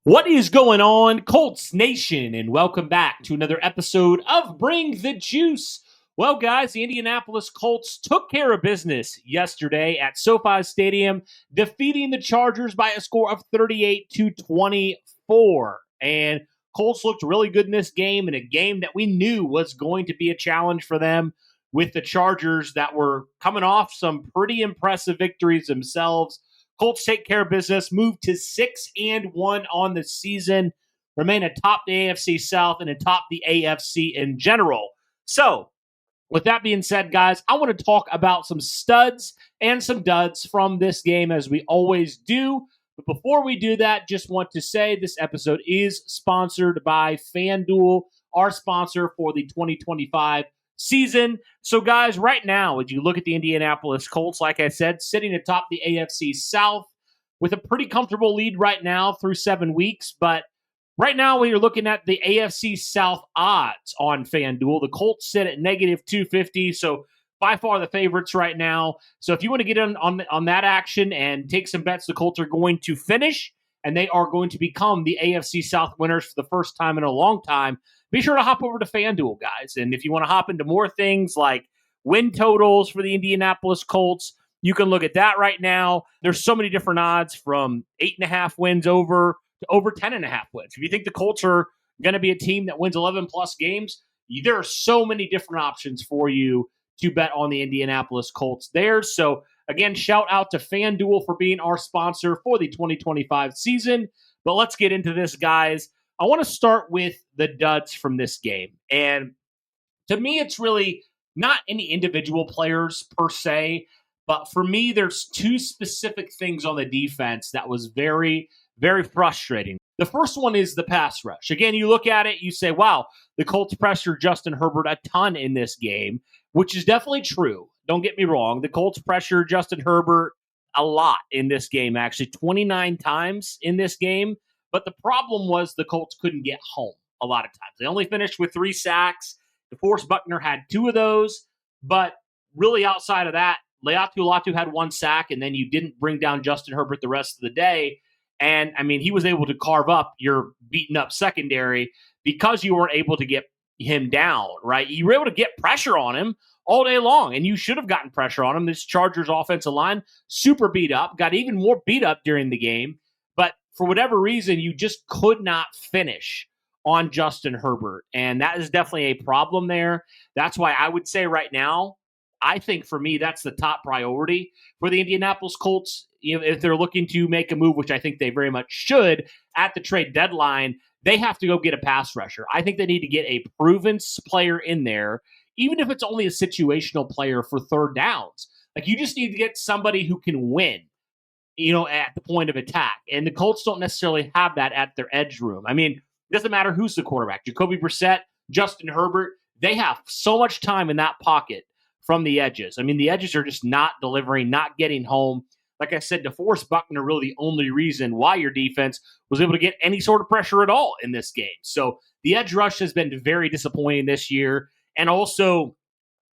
What is going on, Colts Nation, and welcome back to another episode of Bring the Juice. Well, guys, the Indianapolis Colts took care of business yesterday at SoFi Stadium, defeating the Chargers by a score of 38-24. And Colts looked really good in this game, in a game that we knew was going to be a challenge for them, with the Chargers that were coming off some pretty impressive victories themselves. Colts take care of business, move to 6-1 on the season, remain atop the AFC South and atop the AFC in general. So, with that being said, guys, I want to talk about some studs and some duds from this game, as we always do. But before we do that, just want to say this episode is sponsored by FanDuel, our sponsor for the 2025 season. So, guys, right now, as you look at the Indianapolis Colts, like I said, sitting atop the AFC South with a pretty comfortable lead right now through 7 weeks. But right now, when you're looking at the AFC South odds on FanDuel, the Colts sit at negative 250. So, by far the favorites right now. So, if you want to get in on that action and take some bets, the Colts are going to finish, and they are going to become the AFC South winners for the first time in a long time. Be sure to hop over to FanDuel, guys. And if you want to hop into more things like win totals for the Indianapolis Colts, you can look at that right now. There's so many different odds, from 8.5 wins over to over 10.5 wins. If you think the Colts are going to be a team that wins 11-plus games, there are so many different options for you to bet on the Indianapolis Colts there. So, again, shout out to FanDuel for being our sponsor for the 2025 season. But let's get into this, guys. I want to start with the duds from this game. And to me, it's really not any individual players per se, but for me, there's two specific things on the defense that was very, very frustrating. The first one is the pass rush. Again, you look at it, you say, wow, the Colts pressured Justin Herbert a ton in this game, which is definitely true. Don't get me wrong. The Colts pressured Justin Herbert a lot in this game, actually 29 times in this game. But the problem was the Colts couldn't get home a lot of times. They only finished with 3 sacks. DeForest Buckner had 2 of those. But really outside of that, Leatu Latu had 1 sack, and then you didn't bring down Justin Herbert the rest of the day. And, I mean, he was able to carve up your beaten-up secondary because you weren't able to get him down, right? You were able to get pressure on him all day long, and you should have gotten pressure on him. This Chargers offensive line, super beat up, got even more beat up during the game. But for whatever reason, you just could not finish on Justin Herbert. And that is definitely a problem there. That's why I would say right now, I think for me, that's the top priority for the Indianapolis Colts. If they're looking to make a move, which I think they very much should, at the trade deadline, they have to go get a pass rusher. I think they need to get a proven player in there, even if it's only a situational player for third downs. Like, you just need to get somebody who can win, at the point of attack. And the Colts don't necessarily have that at their edge room. I mean, it doesn't matter who's the quarterback. Jacoby Brissett, Justin Herbert, they have so much time in that pocket from the edges. I mean, the edges are just not delivering, not getting home. Like I said, DeForest Buckner really the only reason why your defense was able to get any sort of pressure at all in this game. So the edge rush has been very disappointing this year. And also,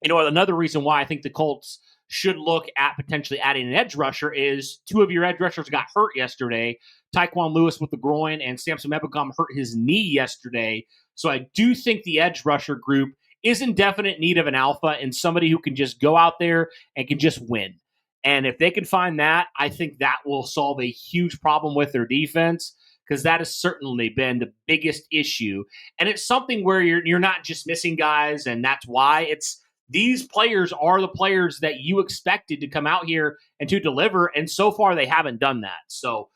another reason why I think the Colts should look at potentially adding an edge rusher is 2 of your edge rushers got hurt yesterday. Tyquan Lewis with the groin and Samson Ebukam hurt his knee yesterday. So I do think the edge rusher group is in definite need of an alpha and somebody who can just go out there and can just win. And if they can find that, I think that will solve a huge problem with their defense, because that has certainly been the biggest issue. And it's something where you're not just missing guys, and that's why these players are the players that you expected to come out here and to deliver, and so far they haven't done that. So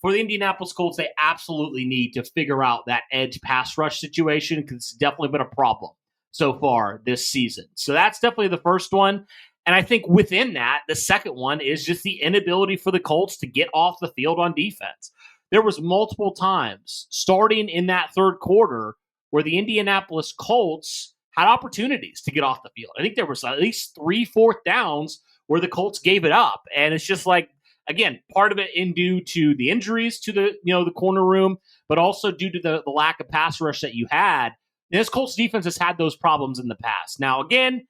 for the Indianapolis Colts, they absolutely need to figure out that edge pass rush situation, because it's definitely been a problem so far this season. So that's definitely the first one. And I think within that, the second one is just the inability for the Colts to get off the field on defense. There was multiple times starting in that third quarter where the Indianapolis Colts had opportunities to get off the field. I think there was at least 3 4th downs where the Colts gave it up. And it's just like, again, part of it due to the injuries to the corner room, but also due to the lack of pass rush that you had. And this Colts defense has had those problems in the past. Now, again,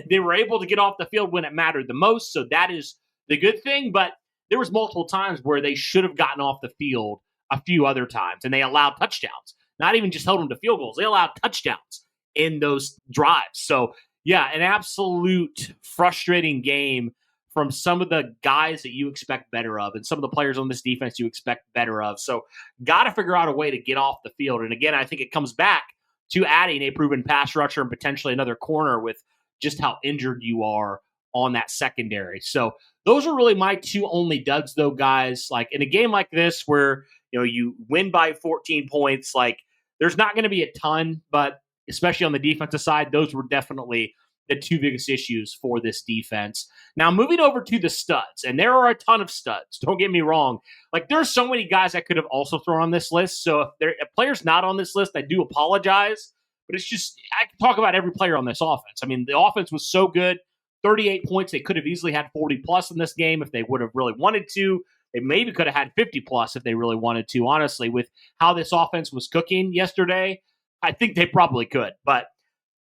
they were able to get off the field when it mattered the most, so that is the good thing. But there was multiple times where they should have gotten off the field a few other times, and they allowed touchdowns. Not even just held them to field goals. They allowed touchdowns in those drives. So, yeah, an absolute frustrating game from some of the guys that you expect better of and some of the players on this defense you expect better of. So, got to figure out a way to get off the field. And again, I think it comes back to adding a proven pass rusher and potentially another corner with just how injured you are on that secondary. So those are really my two only duds, though, guys. Like in a game like this where you win by 14 points, like there's not going to be a ton, but especially on the defensive side, those were definitely the two biggest issues for this defense. Now, moving over to the studs, and there are a ton of studs. Don't get me wrong. Like, there's so many guys I could have also thrown on this list. So if a player's not on this list, I do apologize. But it's just, I can talk about every player on this offense. I mean, the offense was so good. 38 points. They could have easily had 40 plus in this game if they would have really wanted to. They maybe could have had 50 plus if they really wanted to. Honestly, with how this offense was cooking yesterday, I think they probably could. But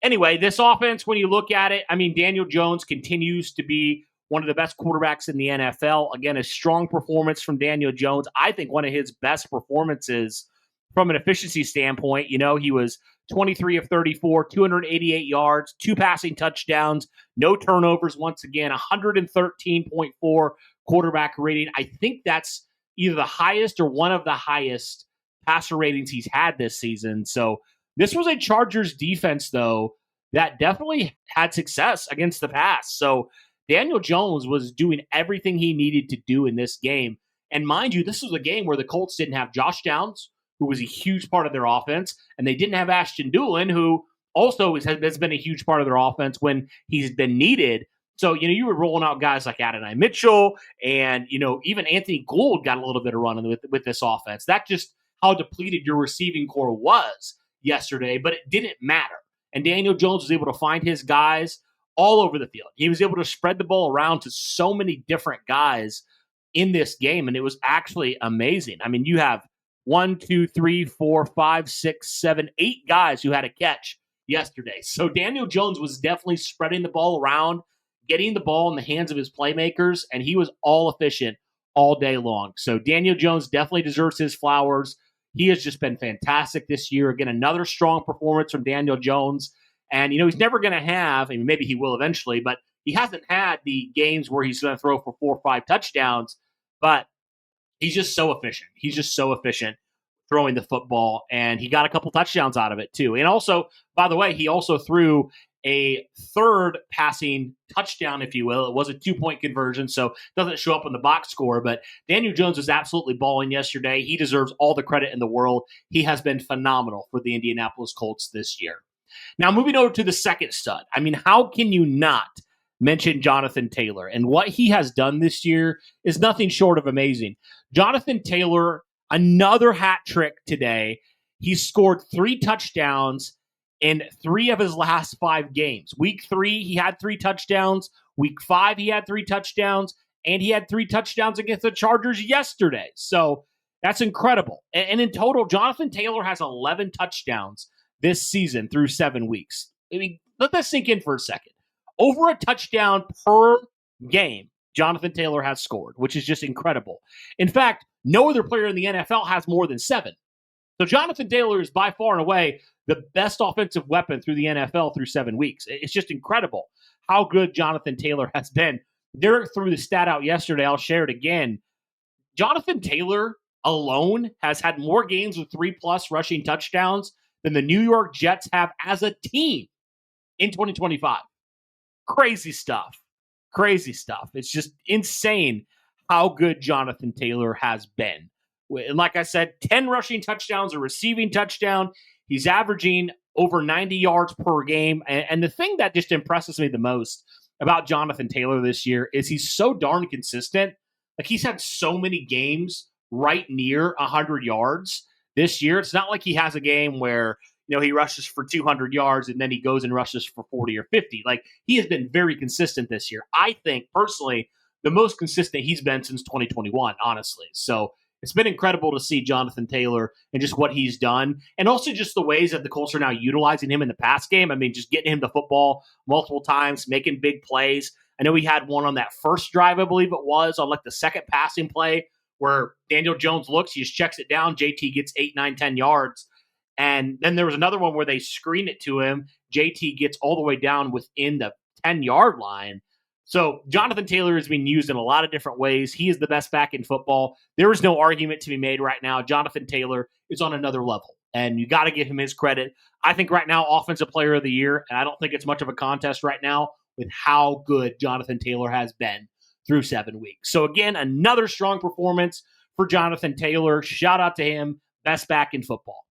anyway, this offense, when you look at it, I mean, Daniel Jones continues to be one of the best quarterbacks in the NFL. Again, a strong performance from Daniel Jones. I think one of his best performances from an efficiency standpoint. He was 23 of 34, 288 yards, 2 passing touchdowns, no turnovers once again, 113.4 quarterback rating. I think that's either the highest or one of the highest passer ratings he's had this season. So this was a Chargers defense, though, that definitely had success against the pass. So Daniel Jones was doing everything he needed to do in this game. And mind you, this was a game where the Colts didn't have Josh Downs, who was a huge part of their offense, and they didn't have Ashton Doolin, who also has been a huge part of their offense when he's been needed. So, you were rolling out guys like Adonai Mitchell, and, even Anthony Gould got a little bit of run with this offense. That's just how depleted your receiving core was yesterday, but it didn't matter. And Daniel Jones was able to find his guys all over the field. He was able to spread the ball around to so many different guys in this game, and it was actually amazing. I mean, you have 1, 2, 3, 4, 5, 6, 7, 8 guys who had a catch yesterday. So Daniel Jones was definitely spreading the ball around, getting the ball in the hands of his playmakers, and he was all efficient all day long. So Daniel Jones definitely deserves his flowers. He has just been fantastic this year. Again, another strong performance from Daniel Jones. And, he's never going to have, I mean, maybe he will eventually, but he hasn't had the games where he's going to throw for 4 or 5 touchdowns. But he's just so efficient. He's just so efficient throwing the football, and he got a couple touchdowns out of it too. And also, by the way, he also threw a third passing touchdown, if you will. It was a 2-point conversion, so it doesn't show up in the box score, but Daniel Jones was absolutely balling yesterday. He deserves all the credit in the world. He has been phenomenal for the Indianapolis Colts this year. Now, moving over to the second stud. I mean, how can you not mention Jonathan Taylor? And what he has done this year is nothing short of amazing. Jonathan Taylor, another hat trick today. He scored 3 touchdowns in 3 of his last 5 games. Week 3, he had 3 touchdowns. Week 5, he had 3 touchdowns. And he had 3 touchdowns against the Chargers yesterday. So that's incredible. And in total, Jonathan Taylor has 11 touchdowns this season through 7 weeks. I mean, let that sink in for a second. Over a touchdown per game, Jonathan Taylor has scored, which is just incredible. In fact, no other player in the NFL has more than 7. So Jonathan Taylor is by far and away the best offensive weapon through the NFL through 7 weeks. It's just incredible how good Jonathan Taylor has been. Derek threw the stat out yesterday. I'll share it again. Jonathan Taylor alone has had more games with 3+ rushing touchdowns than the New York Jets have as a team in 2025. Crazy stuff. Crazy stuff. It's just insane how good Jonathan Taylor has been. And like I said, 10 rushing touchdowns, a receiving touchdown. He's averaging over 90 yards per game. And the thing that just impresses me the most about Jonathan Taylor this year is he's so darn consistent. Like, he's had so many games right near 100 yards this year. It's not like he has a game where, he rushes for 200 yards and then he goes and rushes for 40 or 50. Like, he has been very consistent this year. I think, personally, the most consistent he's been since 2021, honestly. So it's been incredible to see Jonathan Taylor and just what he's done. And also just the ways that the Colts are now utilizing him in the pass game. I mean, just getting him the football multiple times, making big plays. I know he had one on that first drive, I believe it was, on like the second passing play where Daniel Jones looks, he just checks it down. JT gets 8, 9, 10 yards. And then there was another one where they screen it to him. JT gets all the way down within the 10-yard line. So Jonathan Taylor has been used in a lot of different ways. He is the best back in football. There is no argument to be made right now. Jonathan Taylor is on another level, and you got to give him his credit. I think right now, Offensive Player of the Year, and I don't think it's much of a contest right now with how good Jonathan Taylor has been through 7 weeks. So again, another strong performance for Jonathan Taylor. Shout out to him, best back in football.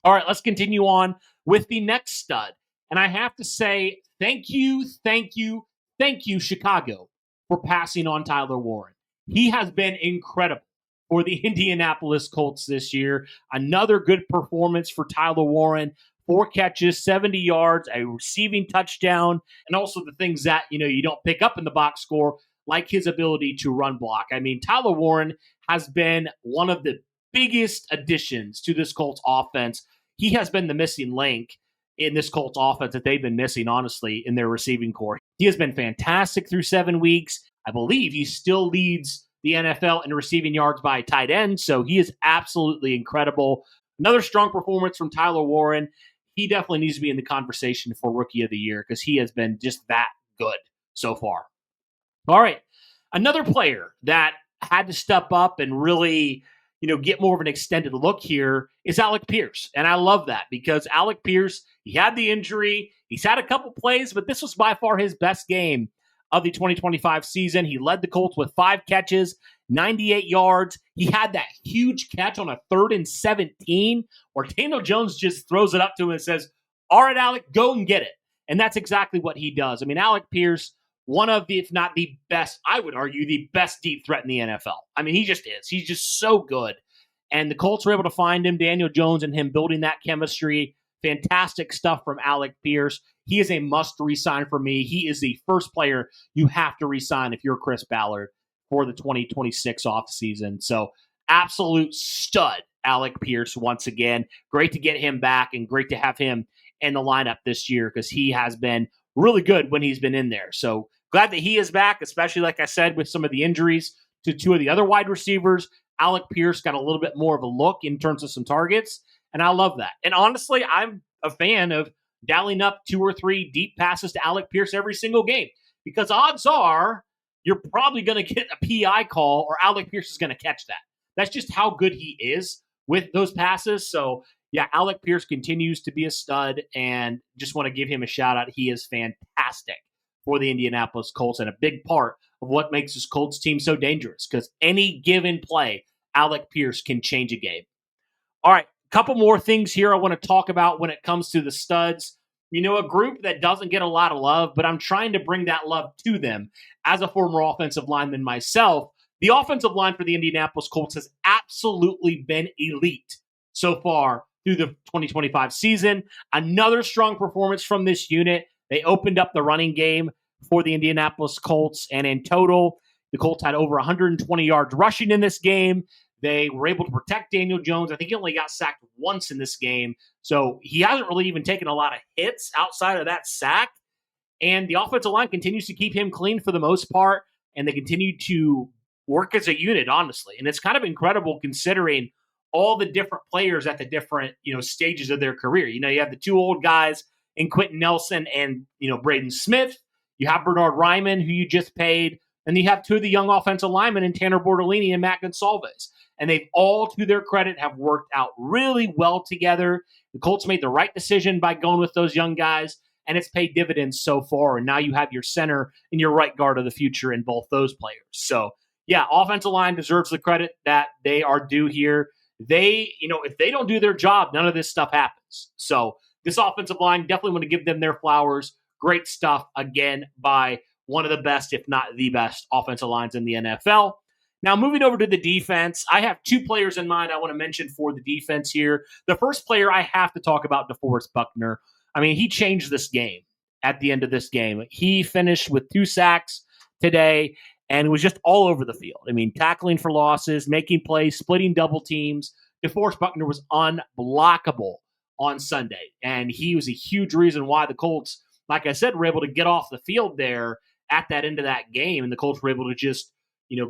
All right, let's continue on with the next stud. And I have to say, thank you, Chicago, for passing on Tyler Warren. He has been incredible for the Indianapolis Colts this year. Another good performance for Tyler Warren. 4 catches, 70 yards, a receiving touchdown, and also the things that, you don't pick up in the box score, like his ability to run block. I mean, Tyler Warren has been one of the biggest additions to this Colts offense. He has been the missing link in this Colts offense that they've been missing, honestly, in their receiving core. He has been fantastic through 7 weeks. I believe he still leads the NFL in receiving yards by tight end, so he is absolutely incredible. Another strong performance from Tyler Warren. He definitely needs to be in the conversation for Rookie of the Year because he has been just that good so far. All right, another player that had to step up and really, get more of an extended look here is Alec Pierce. And I love that because Alec Pierce, he had the injury. He's had a couple plays, but this was by far his best game of the 2025 season. He led the Colts with 5 catches, 98 yards. He had that huge catch on a 3rd and 17 where Daniel Jones just throws it up to him and says, all right, Alec, go and get it. And that's exactly what he does. I mean, Alec Pierce, one of the, if not the best, I would argue, the best deep threat in the NFL. I mean, he just is. He's just so good. And the Colts were able to find him, Daniel Jones and him building that chemistry. Fantastic stuff from Alec Pierce. He is a must re-sign for me. He is the first player you have to re-sign if you're Chris Ballard for the 2026 offseason. So absolute stud, Alec Pierce, once again. Great to get him back and great to have him in the lineup this year because he has been really good when he's been in there. So glad that he is back, especially, like I said, with some of the injuries to 2 of the other wide receivers. Alec Pierce got a little bit more of a look in terms of some targets, and I love that. And honestly, I'm a fan of dialing up 2 or 3 deep passes to Alec Pierce every single game because odds are you're probably going to get a PI call or Alec Pierce is going to catch that. That's just how good he is with those passes. So, yeah, Alec Pierce continues to be a stud, and just want to give him a shout-out. He is fantastic for the Indianapolis Colts and a big part of what makes this Colts team so dangerous because any given play, Alec Pierce can change a game. All right, a couple more things here I want to talk about when it comes to the studs. A group that doesn't get a lot of love, but I'm trying to bring that love to them as a former offensive lineman myself. The offensive line for the Indianapolis Colts has absolutely been elite so far through the 2025 season. Another strong performance from this unit. They opened up the running game for the Indianapolis Colts, and in total, the Colts had over 120 yards rushing in this game. They were able to protect Daniel Jones. I think he only got sacked once in this game, so he hasn't really even taken a lot of hits outside of that sack. And the offensive line continues to keep him clean for the most part, and they continue to work as a unit, honestly. And it's kind of incredible considering all the different players at the different, stages of their career. You have the 2 old guys in Quentin Nelson and, Braden Smith. You have Bernard Ryman, who you just paid. And you have 2 of the young offensive linemen in Tanner Bortolini and Matt Gonsalves. And they've all, to their credit, have worked out really well together. The Colts made the right decision by going with those young guys, and it's paid dividends so far. And now you have your center and your right guard of the future in both those players. So, yeah, offensive line deserves the credit that they are due here. They, if they don't do their job, none of this stuff happens. So this offensive line, definitely want to give them their flowers. Great stuff, again, by one of the best, if not the best, offensive lines in the NFL. Now, moving over to the defense, I have 2 players in mind I want to mention for the defense here. The first player I have to talk about, DeForest Buckner. I mean, he changed this game at the end of this game. He finished with 2 sacks today and was just all over the field. I mean, tackling for losses, making plays, splitting double teams. DeForest Buckner was unblockable on Sunday, and he was a huge reason why the Colts, like I said, were able to get off the field there at that end of that game, and the Colts were able to just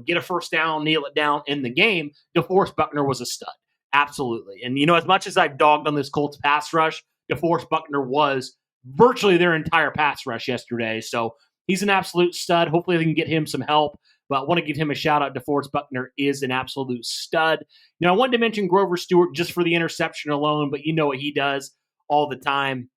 get a first down, kneel it down in the game, DeForest Buckner was a stud. Absolutely. And, as much as I've dogged on this Colts pass rush, DeForest Buckner was virtually their entire pass rush yesterday. So he's an absolute stud. Hopefully they can get him some help. But I want to give him a shout out. DeForest Buckner is an absolute stud. I wanted to mention Grover Stewart just for the interception alone, but you know what he does all the time.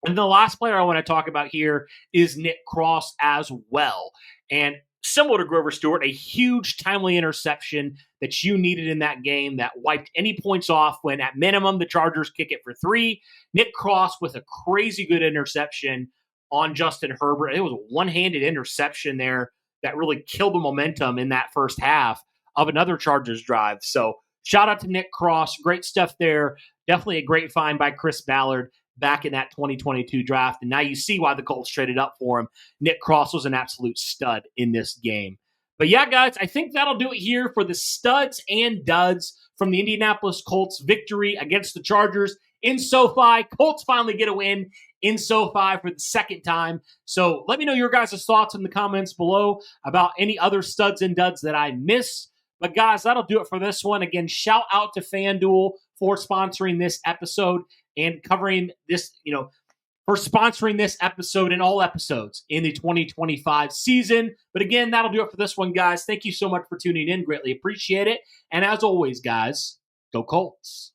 And the last player I want to talk about here is Nick Cross as well. And similar to Grover Stewart, a huge timely interception that you needed in that game that wiped any points off when at minimum the Chargers kick it for 3. Nick Cross with a crazy good interception on Justin Herbert. It was a one-handed interception there that really killed the momentum in that first half of another Chargers drive. So shout out to Nick Cross. Great stuff there. Definitely a great find by Chris Ballard back in that 2022 draft. And now you see why the Colts traded up for him. Nick Cross was an absolute stud in this game. But yeah, guys, I think that'll do it here for the studs and duds from the Indianapolis Colts victory against the Chargers in SoFi. Colts finally get a win in SoFi for the second time. So let me know your guys' thoughts in the comments below about any other studs and duds that I missed. But guys, that'll do it for this one. Again, shout out to FanDuel for sponsoring this episode and covering this, for sponsoring this episode and all episodes in the 2025 season. But again, that'll do it for this one, guys. Thank you so much for tuning in. Greatly appreciate it. And as always, guys, go Colts.